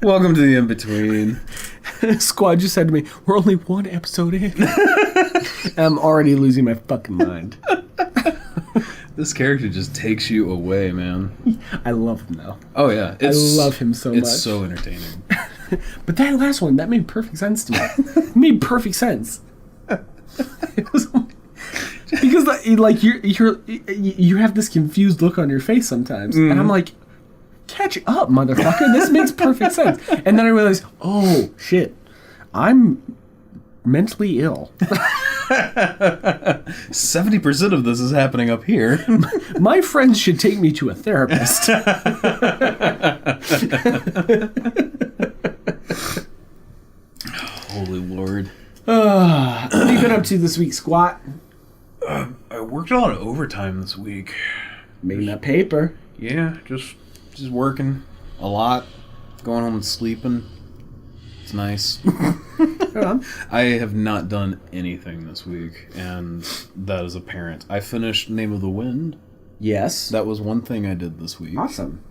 Welcome to the In-Between. Squad just said to me, we're only one episode in. I'm already losing my fucking mind. This character just takes you away, man. I love him, though. Oh, yeah. I love him so much. It's so entertaining. But that last one, that made perfect sense to me. It made perfect sense. It was because like you have this confused look on your face sometimes, and I'm like, catch up, motherfucker. This makes perfect sense. And then I realized, oh shit, I'm mentally ill. 70% of this is happening up here. My friends should take me to a therapist. Holy Lord. What have you been up to this week, Squat? I worked a lot of overtime this week. Making that paper. Yeah, just working a lot. Going home and sleeping. It's nice. I have not done anything this week, and that is apparent. I finished Name of the Wind. Yes. That was one thing I did this week. Awesome.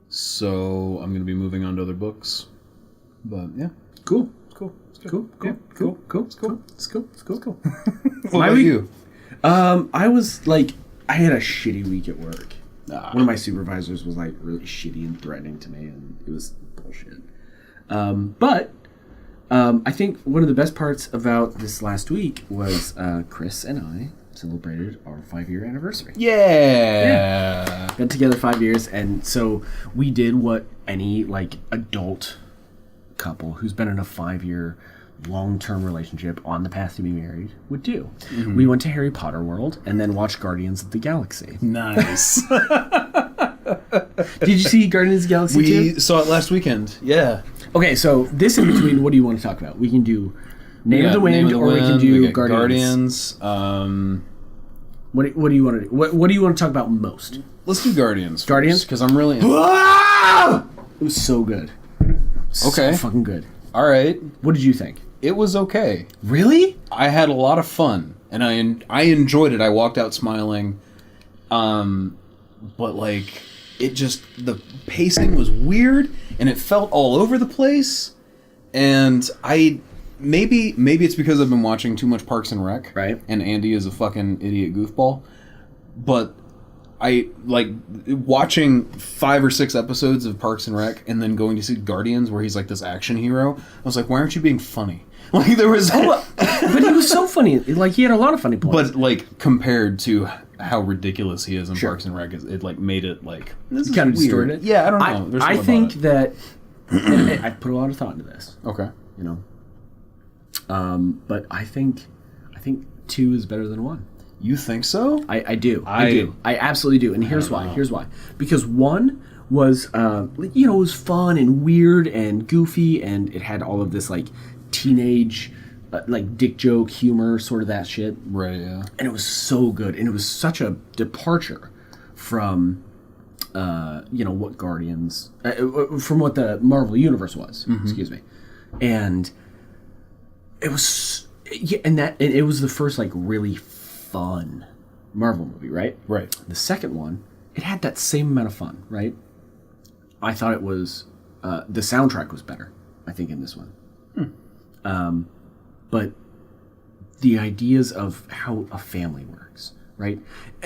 So I'm going to be moving on to other books. But yeah. Cool. Cool. Cool. Yeah, Cool. It's cool. What My about week- you? I was like, I had a shitty week at work. Ah. One of my supervisors was like really shitty and threatening to me, and it was bullshit. But I think one of the best parts about this last week was Chris and I celebrated our 5-year anniversary. Yeah. Been together 5 years, and so we did what any like adult couple who's been in a 5-year long-term relationship on the path to be married would do. Mm-hmm. We went to Harry Potter World and then watched Guardians of the Galaxy. Nice. Did you see Guardians of the Galaxy We 2? saw it last weekend. Yeah. Okay, so this in between, what do you want to talk about? We can do Name of the Wind, or we can do Guardians. What do you want to do? What do you want to talk about most? Let's do Guardians. Guardians? Because I'm really... It was so good. Okay. So fucking good. All right. What did you think? It was okay. Really? I had a lot of fun, and I enjoyed it. I walked out smiling. But like, it just, the pacing was weird, and it felt all over the place. And maybe it's because I've been watching too much Parks and Rec, right? And Andy is a fucking idiot goofball. But I like watching 5 or 6 episodes of Parks and Rec, and then going to see Guardians, where he's like this action hero. I was like, why aren't you being funny? Like there was, but he was so funny. Like he had a lot of funny points. But like compared to how ridiculous he is in Sure. Parks and Rec, it like made it like this is kind of weird. distorted it. Yeah, I don't know. There's I something think about that I put a lot of thought into this. Okay. You know, but I think 2 is better than 1. You think so? I do. I do. I absolutely do. And here's why. Here's why. Because 1 was, it was fun and weird and goofy, and it had all of this like teenage, like dick joke humor, sort of that shit. Right. Yeah. And it was so good, and it was such a departure from, what Guardians, from what the Marvel Universe was. Mm-hmm. Excuse me, and it was, and it was the first like really fun Marvel movie, right? Right. The second one, it had that same amount of fun, right? I thought it was, the soundtrack was better, I think, in this one. But the ideas of how a family works, right?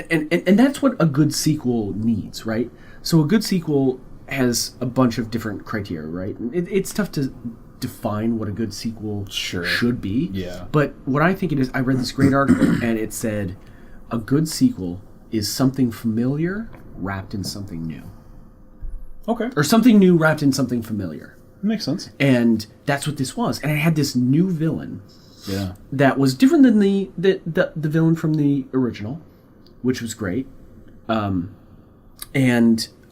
And that's what a good sequel needs, right? So a good sequel has a bunch of different criteria, right? It's tough to define what a good sequel should be. Yeah. But what I think it is, I read this great article, and it said a good sequel is something familiar wrapped in something new. Okay. Or something new wrapped in something familiar. Makes sense. And that's what this was. And it had this new villain. Yeah. That was different than the villain from the original, which was great. And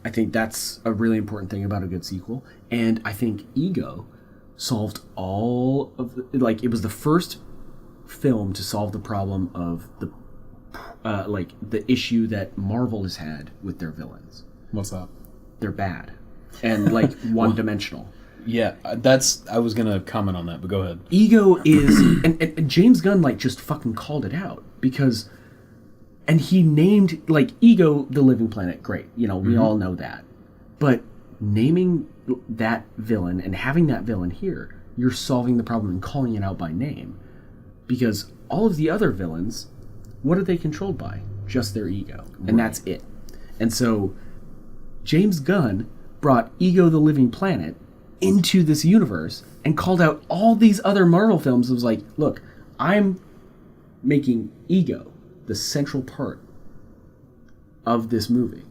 I think that's a really important thing about a good sequel. And I think Ego solved all of it was the first film to solve the problem of the issue that Marvel has had with their villains. What's that? They're bad and like one-dimensional. Yeah, I was gonna comment on that, but go ahead. Ego is, and James Gunn like just fucking called it out because, and he named like Ego the Living Planet. Great, we all know that, But naming that villain and having that villain here, you're solving the problem and calling it out by name. Because all of the other villains, what are they controlled by? Just their ego. And that's it. And so James Gunn brought Ego the Living Planet into this universe and called out all these other Marvel films. It was like, look, I'm making Ego the central part of this movie.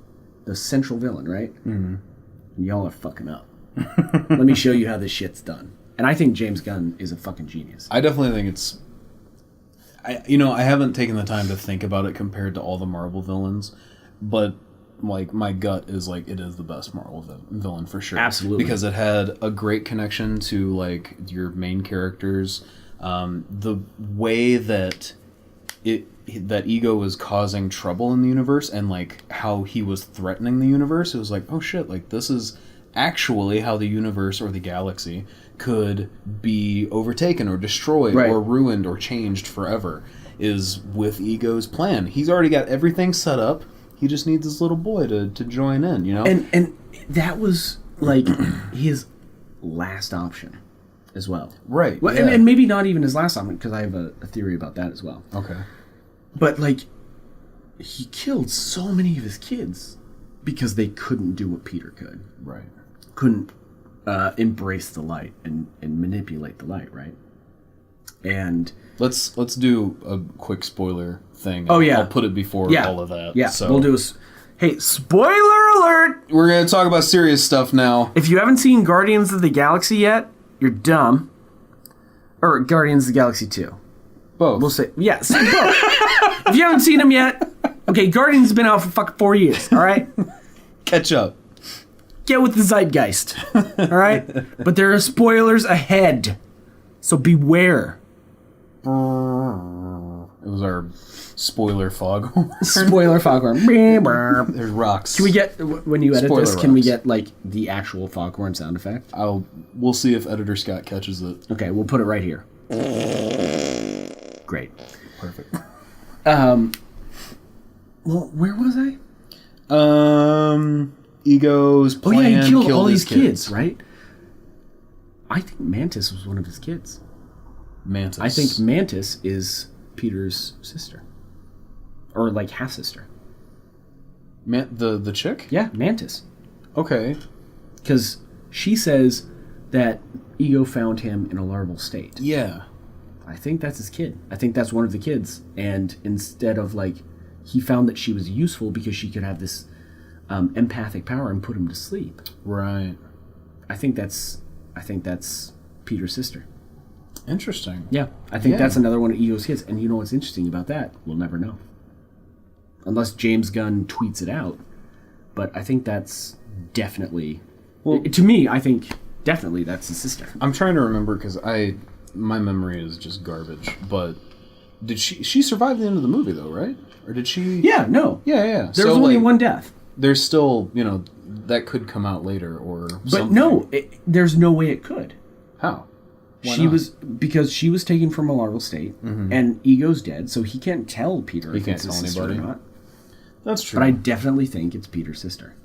The central villain, right? Mm-hmm. And y'all are fucking up. Let me show you how this shit's done. And I think James Gunn is a fucking genius. I definitely think it's... I haven't taken the time to think about it compared to all the Marvel villains, but like my gut is like it is the best Marvel villain for sure. Absolutely. Because it had a great connection to like your main characters. The way that that Ego was causing trouble in the universe and like how he was threatening the universe, it was like, oh shit, like this is actually how the universe or the galaxy could be overtaken or destroyed or ruined or changed forever, is with Ego's plan. He's already got everything set up. He just needs this little boy to join in, you know? And that was like his last option as well. Right. Well, yeah. and maybe not even his last option, because I have a theory about that as well. Okay. But like, he killed so many of his kids because they couldn't do what Peter could. Right. Couldn't embrace the light and manipulate the light, right? And let's do a quick spoiler thing. Oh yeah, I'll put it before all of that. Yeah, so we'll do hey, spoiler alert! We're gonna talk about serious stuff now. If you haven't seen Guardians of the Galaxy yet, you're dumb. Or Guardians of the Galaxy 2. Both. We'll say yes. Both. If you haven't seen them yet, okay, Guardians has been out for fucking 4 years. All right, catch up. Get with the zeitgeist. All right, but there are spoilers ahead, so beware. It was our spoiler foghorn. Spoiler foghorn. There's rocks. Can we get, when you edit Spoiler this, can we rocks. get like the actual foghorn sound effect? We'll see if editor Scott catches it. Okay, we'll put it right here. Great. Perfect. Well, where was I? Ego's plan. Oh yeah, he killed all his these kids, right? I think Mantis was one of his kids. Mantis. I think Mantis is Peter's sister. Or like half-sister. The chick? Yeah, Mantis. Okay. Because she says that Ego found him in a larval state. Yeah. I think that's his kid. I think that's one of the kids. And instead of like, he found that she was useful because she could have this empathic power and put him to sleep. Right. I think that's Peter's sister. Interesting. Yeah, I think that's another one of Ego's kids. And you know what's interesting about that? We'll never know. Unless James Gunn tweets it out. But I think that's definitely... Well, to me, I think definitely that's his sister. I'm trying to remember because my memory is just garbage. But did she survive the end of the movie though, right? Or did she? Yeah, no. Yeah. There was only one death. There's still, that could come out later or but something. No, there's no way it could. How? Why She not? was because she was taken from a larval state, and Ego's dead, so he can't tell Peter if it's his sister or not. That's true. But I definitely think it's Peter's sister.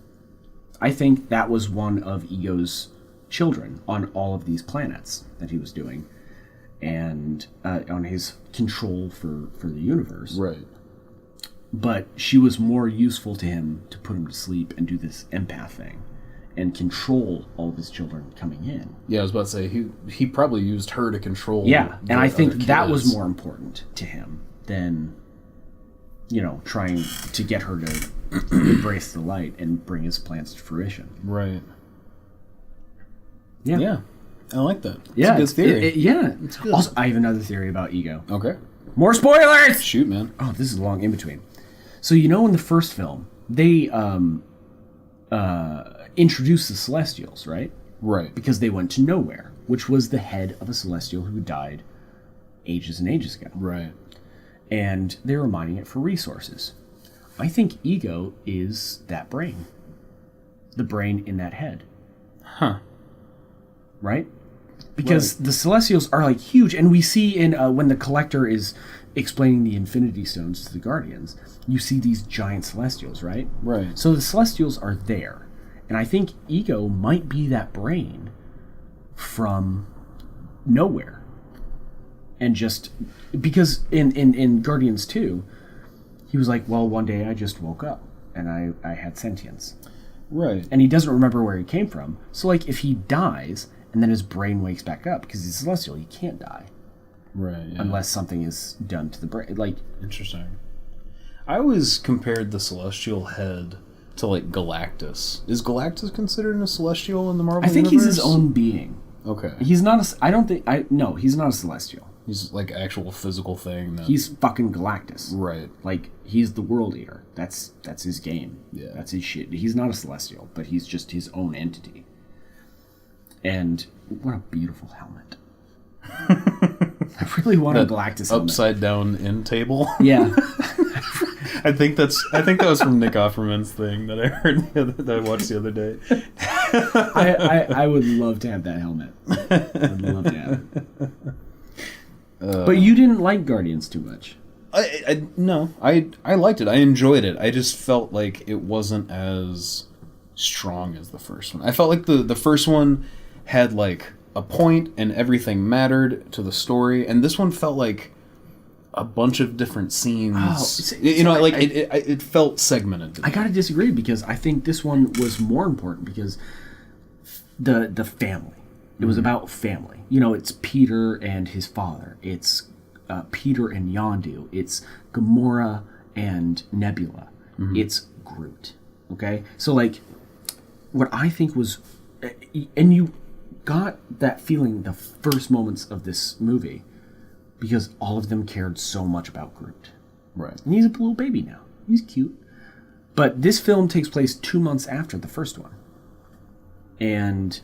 I think that was one of Ego's children on all of these planets that he was doing, and on his control for the universe. Right. But she was more useful to him to put him to sleep and do this empath thing and control all of his children coming in. Yeah, I was about to say, he probably used her to control. Yeah, and I think other that was kids. more important to him than, trying to get her to embrace the light and bring his plans to fruition. Right. Yeah. Yeah. I like that. Yeah. It's a good theory. Yeah. It's good. Also, I have another theory about Ego. Okay. More spoilers! Shoot, man. Oh, this is a long in-between. So, in the first film, they introduced the Celestials, right? Right. Because they went to nowhere, which was the head of a Celestial who died ages and ages ago. Right. And they were mining it for resources. I think Ego is that brain. The brain in that head. Huh. Right? Because the Celestials are like huge, and we see in when the Collector is explaining the Infinity Stones to the Guardians, you see these giant Celestials, right? Right. So the Celestials are there, And I think Ego might be that brain from nowhere. And just because in Guardians 2, he was like, well, one day I just woke up and I had sentience. Right. And he doesn't remember where he came from. So, like, if he dies and then his brain wakes back up, because he's celestial, he can't die. Right. Yeah. Unless something is done to the brain. Like, interesting. I always compared the celestial head to, like, Galactus. Is Galactus considered a celestial in the Marvel universe? He's his own being. Okay. He's not no, he's not a celestial. He's like actual physical thing. He's fucking Galactus. Right. Like, he's the world eater. That's his game. Yeah. That's his shit. He's not a celestial, but he's just his own entity. And what a beautiful helmet. I really want a Galactus helmet. Upside down end table. Yeah. I think that was from Nick Offerman's thing that I heard that I watched the other day. I would love to have that helmet. I would love to have it. But you didn't like Guardians too much. No, I liked it. I enjoyed it. I just felt like it wasn't as strong as the first one. I felt like the first one had like a point and everything mattered to the story, and this one felt like a bunch of different scenes. It felt segmented. I gotta disagree, because I think this one was more important because the family. It was about family. You know, it's Peter and his father. It's Peter and Yondu. It's Gamora and Nebula. Mm-hmm. It's Groot. Okay? So, like, what I think was... And you got that feeling the first moments of this movie because all of them cared so much about Groot. Right. And he's a little baby now. He's cute. But this film takes place 2 months after the first one. And...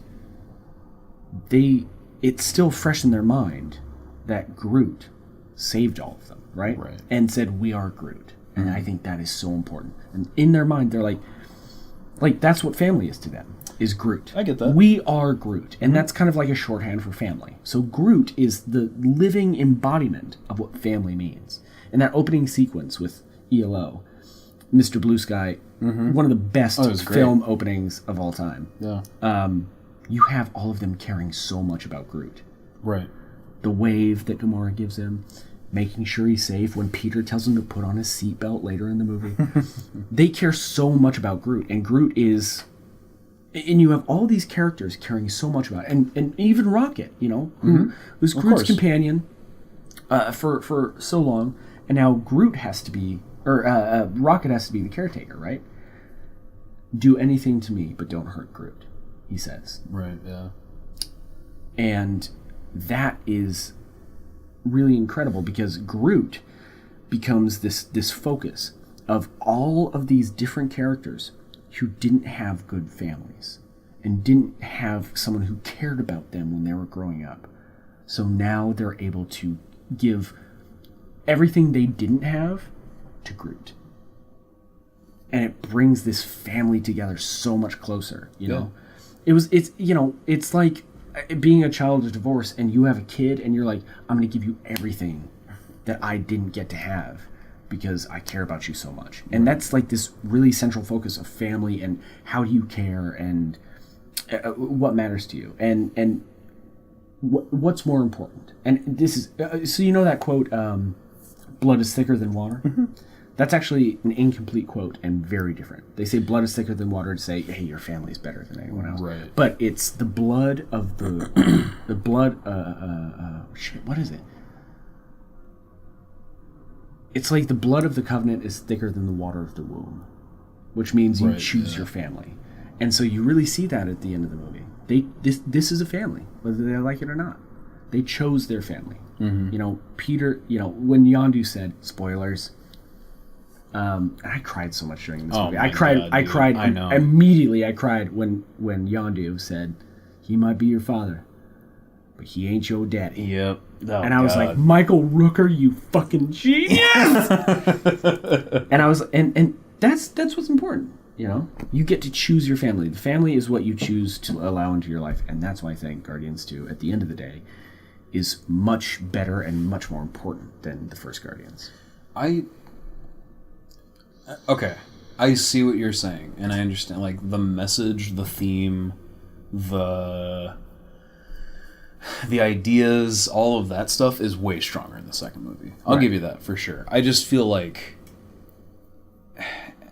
it's still fresh in their mind that Groot saved all of them, right? Right. And said, we are Groot. And I think that is so important. And in their mind, they're like that's what family is to them, is Groot. I get that. We are Groot. And that's kind of like a shorthand for family. So Groot is the living embodiment of what family means. And that opening sequence with ELO, Mr. Blue Sky, one of the best film openings of all time. Yeah. You have all of them caring so much about Groot. Right. The wave that Gamora gives him, making sure he's safe when Peter tells him to put on his seatbelt later in the movie. They care so much about Groot, and Groot is... And you have all these characters caring so much about it. And even Rocket, you know, who was Groot's companion for so long, and now Groot has to be... Or Rocket has to be the caretaker, right? Do anything to me, but don't hurt Groot, he says. Right, yeah. And that is really incredible because Groot becomes this focus of all of these different characters who didn't have good families and didn't have someone who cared about them when they were growing up. So now they're able to give everything they didn't have to Groot. And it brings this family together so much closer, you know? It's like being a child of divorce and you have a kid and you're like, I'm going to give you everything that I didn't get to have because I care about you so much. And that's like this really central focus of family and how do you care and what matters to you and what's more important. And this is, so you know that quote, blood is thicker than water? Mm-hmm. That's actually an incomplete quote and very different. They say blood is thicker than water to say, hey, your family is better than anyone else. Right. But it's the blood of the blood, what is it? It's like the blood of the covenant is thicker than the water of the womb, which means you choose your family. And so you really see that at the end of the movie. This is a family, whether they like it or not. They chose their family. Mm-hmm. You know, Peter, when Yondu said, spoilers, I cried so much during this movie. I cried immediately. I cried when Yondu said, he might be your father, but he ain't your daddy. Yep. Oh, and I was like, Michael Rooker, you fucking genius! And I was, and that's what's important. You know, you get to choose your family. The family is what you choose to allow into your life, and that's why I think Guardians 2, at the end of the day, is much better and much more important than the first Guardians. Okay, I see what you're saying, and I understand, like, the message, the theme, the ideas, all of that stuff is way stronger in the second movie. I'll give you that, for sure. I just feel like...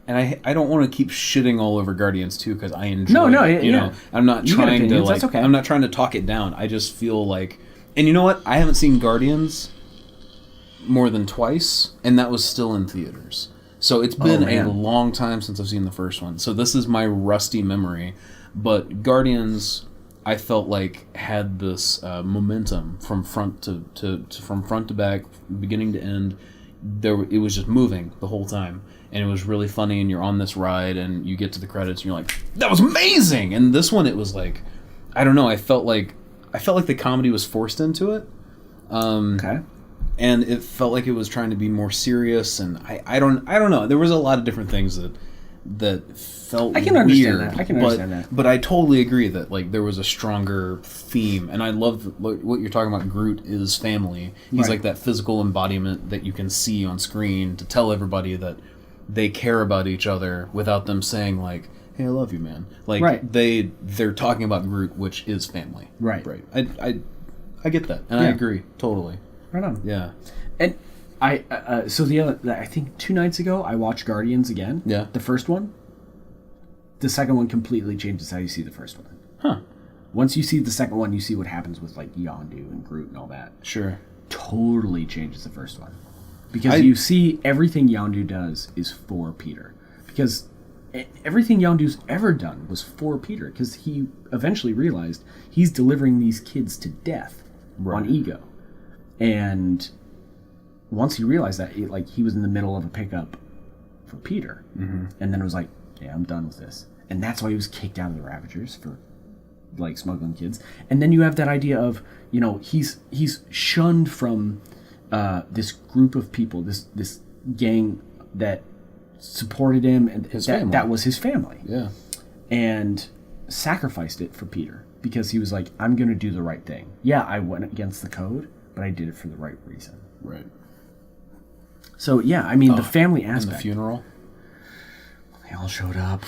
And I don't want to keep shitting all over Guardians 2, because I enjoy it. You know, I'm not trying to, like... Okay. I'm not trying to talk it down. I just feel like... And you know what? I haven't seen Guardians more than twice, and that was still in theaters. So it's been a long time since I've seen the first one. So this is my rusty memory. But Guardians, I felt like, had this momentum from front to back, beginning to end. It was just moving the whole time. And it was really funny, and you're on this ride, and you get to the credits, and you're like, that was amazing! And this one, it was like, I don't know, I felt like the comedy was forced into it. Okay. And it felt like it was trying to be more serious, and I don't know. There was a lot of different things that felt weird. I can understand that. But I totally agree that, like, there was a stronger theme, and I love what you're talking about. Groot is family. He's like that physical embodiment that you can see on screen to tell everybody that they care about each other without them saying, like, hey, I love you, man. Like, they're talking about Groot, which is family. Right. I get that, and I agree totally. Right on. Yeah. And I think 2 nights ago I watched Guardians again. Yeah. The first one. The second one completely changes how you see the first one. Huh. Once you see the second one, you see what happens with, like, Yondu and Groot and all that. Sure. Totally changes the first one. Because you see everything Yondu does is for Peter. Because everything Yondu's ever done was for Peter. Because he eventually realized he's delivering these kids to death on ego. And once he realized that, he was in the middle of a pickup for Peter. Mm-hmm. And then it was like, yeah, I'm done with this. And that's why he was kicked out of the Ravagers for, like, smuggling kids. And then you have that idea of, you know, he's shunned from this group of people, this gang that supported him, and that was his family. Yeah. And sacrificed it for Peter because he was like, I'm going to do the right thing. Yeah, I went against the code, but I did it for the right reason. Right. So, yeah, I mean, the family aspect. And the funeral. They all showed up.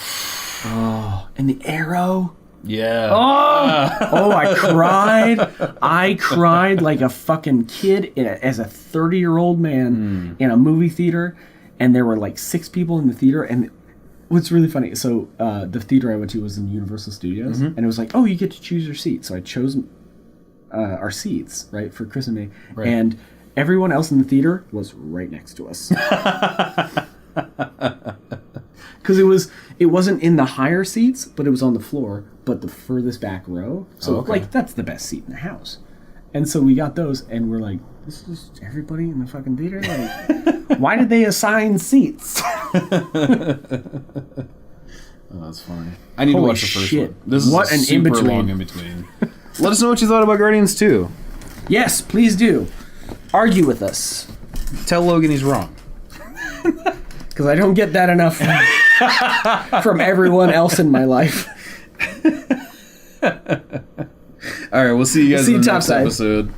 Oh, and the arrow. Yeah. Oh, I cried. I cried like a fucking kid as a 30-year-old man in a movie theater, and there were like 6 people in the theater. And what's really funny, so the theater I went to was in Universal Studios, and it was like, oh, you get to choose your seat. So I chose our seats, right, for Chris and me, and everyone else in the theater was right next to us. Because it wasn't in the higher seats, but it was on the floor, but the furthest back row. So, like, that's the best seat in the house. And so we got those, and we're like, this is everybody in the fucking theater? Like, why did they assign seats? Oh, that's funny. I need to watch the first one. This is an super long in between. Let us know what you thought about Guardians 2. Yes, please do. Argue with us. Tell Logan he's wrong. Because I don't get that enough from everyone else in my life. All right, we'll see you guys in the next episode.